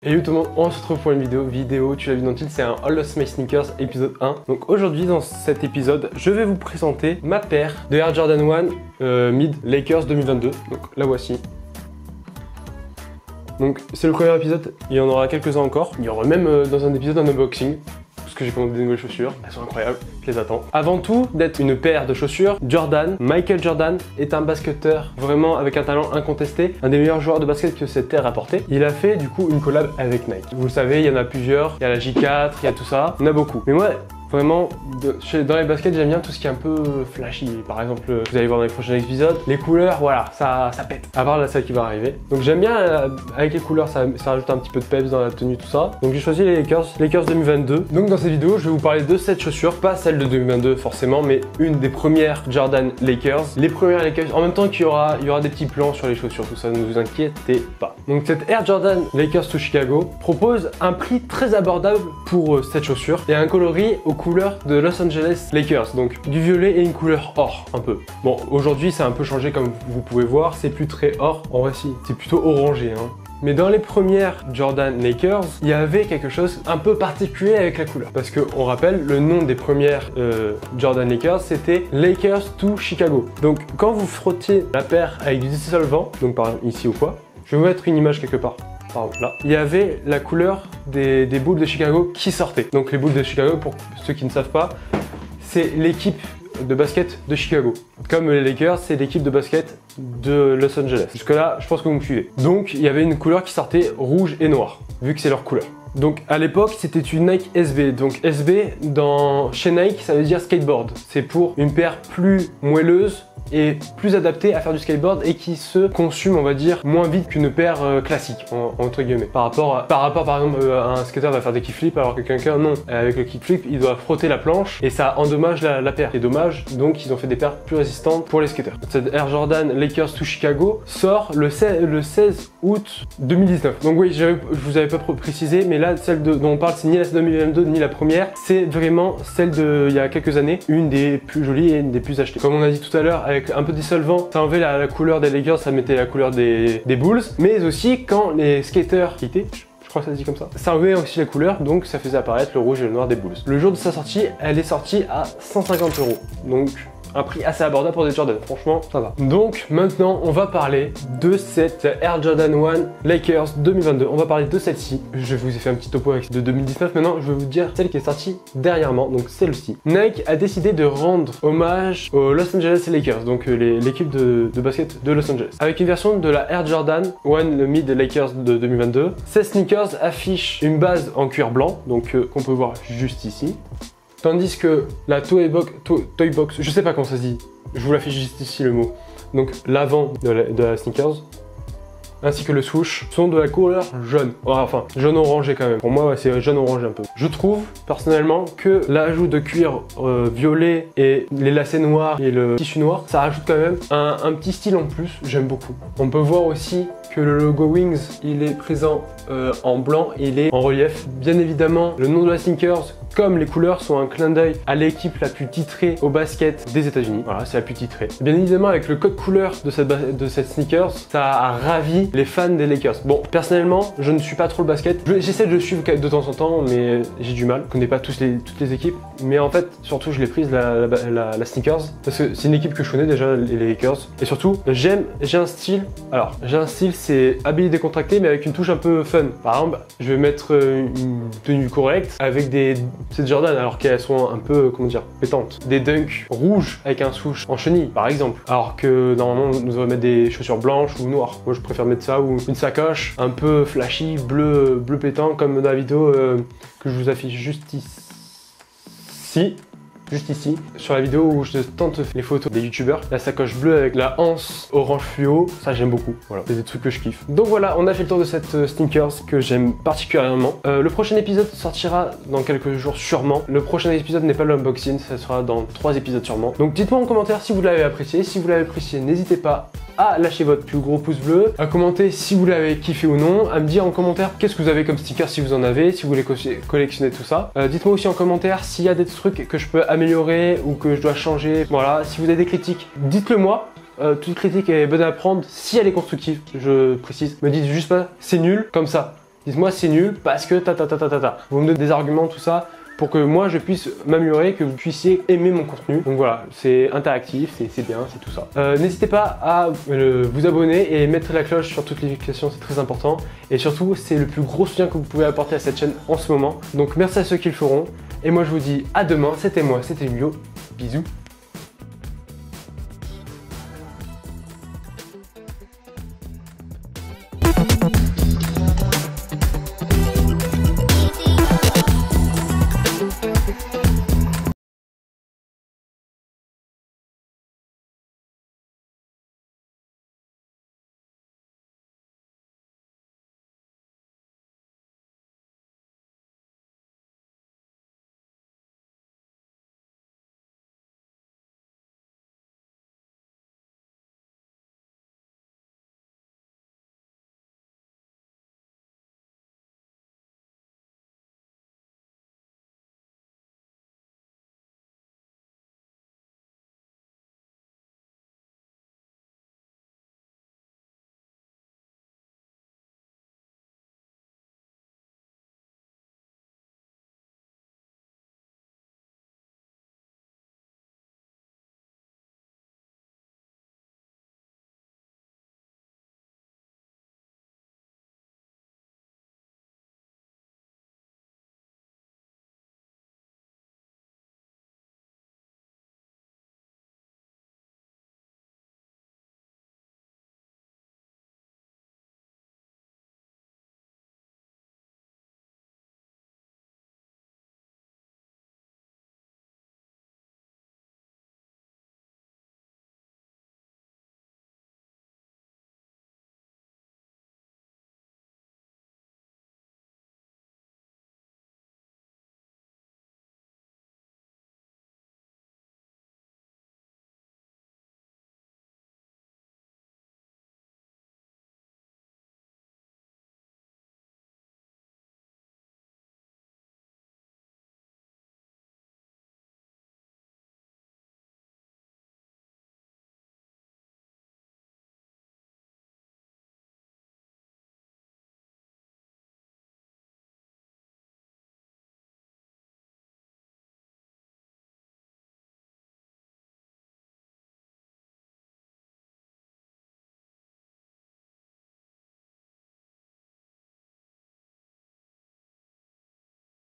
Et yo tout le monde, on se retrouve pour une vidéo, tu l'as vu dans le titre, c'est un All of My Sneakers épisode 1. Donc aujourd'hui dans cet épisode, je vais vous présenter ma paire de Air Jordan 1 Mid Lakers 2022. Donc la voici. Donc c'est le premier épisode, il y en aura quelques-uns encore. Il y aura même dans un épisode un unboxing. Que j'ai commandé des nouvelles chaussures, elles sont incroyables, je les attends. Avant tout d'être une paire de chaussures, Michael Jordan est un basketteur vraiment avec un talent incontesté, un des meilleurs joueurs de basket que cette terre a porté. Il a fait du coup une collab avec Nike. Vous le savez, il y en a plusieurs, il y a la J4, il y a tout ça, il y en a beaucoup. Mais moi, vraiment, dans les baskets, j'aime bien tout ce qui est un peu flashy. Par exemple, vous allez voir dans les prochains épisodes, les couleurs, voilà, ça pète. À part celle qui va arriver. Donc j'aime bien, avec les couleurs, ça rajoute un petit peu de peps dans la tenue, tout ça. Donc j'ai choisi les Lakers 2022. Donc dans cette vidéo, je vais vous parler de cette chaussure, pas celle de 2022 forcément, mais une des premières Jordan Lakers. Les premières Lakers, en même temps qu'il y aura des petits plans sur les chaussures, tout ça, ne vous inquiétez pas. Donc cette Air Jordan Lakers to Chicago propose un prix très abordable pour cette chaussure et un coloris aux couleurs de Los Angeles Lakers, donc du violet et une couleur or un peu. Bon, aujourd'hui ça a un peu changé comme vous pouvez voir, c'est plus très or, en vrai si, c'est plutôt orangé hein. Mais dans les premières Jordan Lakers, il y avait quelque chose un peu particulier avec la couleur. Parce que on rappelle, le nom des premières Jordan Lakers, c'était Lakers to Chicago. Donc quand vous frottiez la paire avec du dissolvant, donc par exemple ici ou quoi, je vais vous mettre une image quelque part. Là, il y avait la couleur des Bulls de Chicago qui sortait. Donc les Bulls de Chicago, pour ceux qui ne savent pas, c'est l'équipe de basket de Chicago. Comme les Lakers, c'est l'équipe de basket de Los Angeles. Jusque là, je pense que vous me suivez. Donc il y avait une couleur qui sortait rouge et noir, vu que c'est leur couleur. Donc à l'époque, c'était une Nike SB. Donc SB, chez Nike, ça veut dire skateboard. C'est pour une paire plus moelleuse et plus adaptée à faire du skateboard et qui se consume, on va dire, moins vite qu'une paire classique, entre guillemets. Par rapport par exemple, un skater va faire des kickflips alors que quelqu'un non. Avec le kickflip, il doit frotter la planche et ça endommage la paire. C'est dommage, donc ils ont fait des paires plus résistantes pour les skaters. Cette Air Jordan Lakers to Chicago sort le 16 août 2019. Donc oui, je vous avais pas précisé, mais là, celle dont on parle, c'est ni la 2022 ni la première, c'est vraiment celle d'il y a quelques années, une des plus jolies et une des plus achetées. Comme on a dit tout à l'heure, avec un peu de dissolvant, ça enlevait la couleur des Lakers, ça mettait la couleur des Bulls, mais aussi quand les skaters quittaient, je crois que ça se dit comme ça enlevait aussi la couleur, donc ça faisait apparaître le rouge et le noir des Bulls. Le jour de sa sortie, elle est sortie à 150 €, donc un prix assez abordable pour des Jordan, franchement ça va. Donc maintenant on va parler de cette Air Jordan 1 Lakers 2022, on va parler de celle-ci. Je vous ai fait un petit topo avec de 2019, maintenant je vais vous dire celle qui est sortie dernièrement, donc celle-ci. Nike a décidé de rendre hommage aux Los Angeles Lakers, donc l'équipe de basket de Los Angeles, avec une version de la Air Jordan 1 le Mid Lakers de 2022. Ces sneakers affichent une base en cuir blanc, donc qu'on peut voir juste ici. Tandis que la Toy Box, je sais pas comment ça se dit, je vous l'affiche juste ici le mot. Donc l'avant de la sneakers, ainsi que le swoosh, sont de la couleur jaune. Enfin, jaune orangé quand même. Pour moi, ouais, c'est jaune orangé un peu. Je trouve personnellement que l'ajout de cuir violet et les lacets noirs et le tissu noir, ça rajoute quand même un petit style en plus. J'aime beaucoup. On peut voir aussi que le logo Wings, il est présent en blanc et il est en relief. Bien évidemment, le nom de la sneakers, comme les couleurs, sont un clin d'œil à l'équipe la plus titrée au basket des États-Unis. Voilà, c'est la plus titrée. Bien évidemment, avec le code couleur de cette sneakers, ça a ravi les fans des Lakers. Bon, personnellement, je ne suis pas trop le basket. J'essaie de le suivre de temps en temps, mais j'ai du mal. Je connais pas toutes les équipes, mais en fait, surtout, je l'ai prise la sneakers parce que c'est une équipe que je connais déjà, les Lakers. Et surtout, j'ai un style. Alors, j'ai un style, c'est habillé décontracté, mais avec une touche un peu fun. Par exemple, je vais mettre une tenue correcte avec c'est Jordan alors qu'elles sont un peu, comment dire, pétantes. Des dunks rouges avec un swoosh en chenille par exemple. Alors que normalement nous devons mettre des chaussures blanches ou noires. Moi je préfère mettre ça ou une sacoche un peu flashy, bleu pétant comme dans la vidéo que je vous affiche juste ici. Juste ici, sur la vidéo où je tente les photos des youtubeurs, la sacoche bleue avec la anse orange fluo, ça j'aime beaucoup, voilà, c'est des trucs que je kiffe. Donc voilà, on a fait le tour de cette sneakers que j'aime particulièrement. Le prochain épisode sortira dans quelques jours sûrement. Le prochain épisode n'est pas l'unboxing, ça sera dans 3 épisodes sûrement. Donc dites-moi en commentaire si vous l'avez apprécié, si vous l'avez apprécié, n'hésitez pas à lâcher votre plus gros pouce bleu, à commenter si vous l'avez kiffé ou non, à me dire en commentaire qu'est-ce que vous avez comme sticker si vous en avez, si vous voulez collectionner tout ça. Dites-moi aussi en commentaire s'il y a des trucs que je peux améliorer ou que je dois changer. Voilà, si vous avez des critiques, dites-le moi. Toute critique est bonne à prendre si elle est constructive, je précise. Me dites juste pas c'est nul, comme ça. Dites-moi c'est nul parce que ta. Vous me donnez des arguments, tout ça, pour que moi je puisse m'améliorer, que vous puissiez aimer mon contenu. Donc voilà, c'est interactif, c'est bien, c'est tout ça. N'hésitez pas à vous abonner et mettre la cloche sur toutes les notifications, c'est très important. Et surtout, c'est le plus gros soutien que vous pouvez apporter à cette chaîne en ce moment. Donc merci à ceux qui le feront. Et moi je vous dis à demain, c'était moi, c'était Emilio. Bisous.